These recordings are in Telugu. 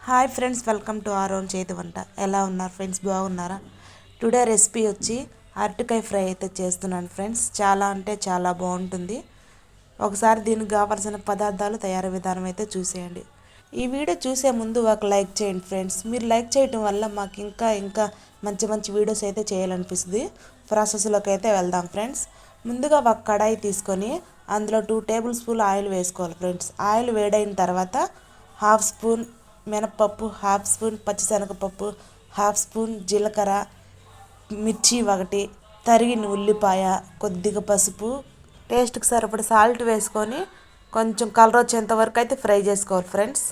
Hi friends, welcome to our own చేతి వంట. ఎలా ఉన్నారు ఫ్రెండ్స్? బాగున్నారా? టుడే రెసిపీ వచ్చి అరటికాయ ఫ్రై అయితే చేస్తున్నాను ఫ్రెండ్స్. చాలా అంటే చాలా బాగుంటుంది. ఒకసారి దీనికి కావాల్సిన పదార్థాలు తయారీ విధానం అయితే చూసేయండి. ఈ వీడియో చూసే ముందు ఒక లైక్ చేయండి ఫ్రెండ్స్. మీరు లైక్ చేయడం వల్ల మాకు ఇంకా మంచి మంచి వీడియోస్ అయితే చేయాలనిపిస్తుంది. ప్రాసెస్లోకి అయితే వెళ్దాం ఫ్రెండ్స్. ముందుగా ఒక కడాయి తీసుకొని అందులో 2 టేబుల్ స్పూన్ ఆయిల్ వేసుకోవాలి ఫ్రెండ్స్. ఆయిల్ వేడైన తర్వాత హాఫ్ స్పూన్ మినపప్పు, హాఫ్ స్పూన్ పచ్చిశనగపప్పు, హాఫ్ స్పూన్ జీలకర్ర, మిర్చి ఒకటి, తరిగిన ఉల్లిపాయ, కొద్దిగా పసుపు, టేస్ట్కి సరిపడ సాల్ట్ వేసుకొని కొంచెం కలర్ వచ్చేంత వరకు అయితే ఫ్రై చేసుకోవాలి ఫ్రెండ్స్.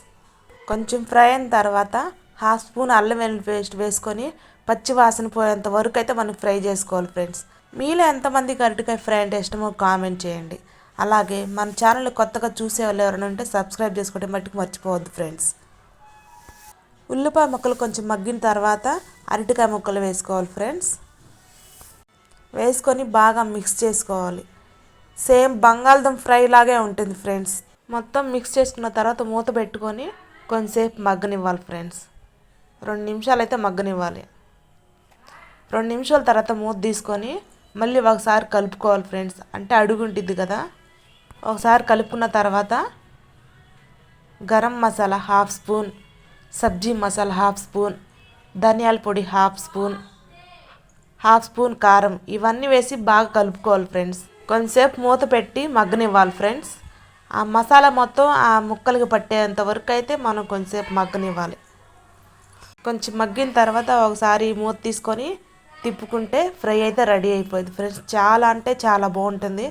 కొంచెం ఫ్రై అయిన తర్వాత హాఫ్ స్పూన్ అల్లం వెల్లుల్లి పేస్ట్ వేసుకొని పచ్చి వాసన పోయేంత వరకు అయితే మనం ఫ్రై చేసుకోవాలి ఫ్రెండ్స్. మీలో ఎంతమందికి అరటికాయ ఫ్రై అంటే ఇష్టమో కామెంట్ చేయండి. అలాగే మన ఛానల్ కొత్తగా చూసే వాళ్ళు ఎవరైనా ఉంటే సబ్స్క్రైబ్ చేసుకోవడం మట్టుకు మర్చిపోవద్దు ఫ్రెండ్స్. ఉల్లిపాయ ముక్కలు కొంచెం మగ్గిన తర్వాత అరటికాయ ముక్కలు వేసుకోవాలి ఫ్రెండ్స్. వేసుకొని బాగా మిక్స్ చేసుకోవాలి. సేమ్ బంగాళదుంప ఫ్రై లాగే ఉంటుంది ఫ్రెండ్స్. మొత్తం మిక్స్ చేసుకున్న తర్వాత మూత పెట్టుకొని కొంచెంసేపు మగ్గనివ్వాలి ఫ్రెండ్స్. 2 నిమిషాలు అయితే మగ్గనివ్వాలి. 2 నిమిషాల తర్వాత మూత తీసుకొని మళ్ళీ ఒకసారి కలుపుకోవాలి ఫ్రెండ్స్. అంటే అడుగుంటుంది కదా. ఒకసారి కలుపుకున్న తర్వాత గరం మసాలా హాఫ్ స్పూన్, సబ్జీ మసాలా హాఫ్ స్పూన్, ధనియాల పొడి హాఫ్ స్పూన్, హాఫ్ స్పూన్ కారం, ఇవన్నీ వేసి బాగా కలుపుకోవాలి ఫ్రెండ్స్. కొంచెంసేపు మూత పెట్టి మగ్గనివ్వాలి ఫ్రెండ్స్. ఆ మసాలా మొత్తం ఆ ముక్కలకి పట్టేంత వరకు అయితే మనం కొంచెంసేపు మగ్గనివ్వాలి. కొంచెం మగ్గిన తర్వాత ఒకసారి మూత తీసుకొని తిప్పుకుంటే ఫ్రై అయితే రెడీ అయిపోయింది ఫ్రెండ్స్. చాలా అంటే చాలా బాగుంటుంది.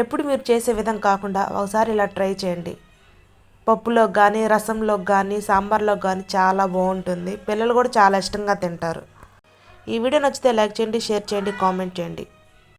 ఎప్పుడు మీరు చేసే విధం కాకుండా ఒకసారి ఇలా ట్రై చేయండి. పప్పులోకి కానీ, రసంలోకి కానీ, సాంబార్లోకి కానీ చాలా బాగుంటుంది. పిల్లలు కూడా చాలా ఇష్టంగా తింటారు. ఈ వీడియో నచ్చితే లైక్ చేయండి, షేర్ చేయండి, కామెంట్ చేయండి.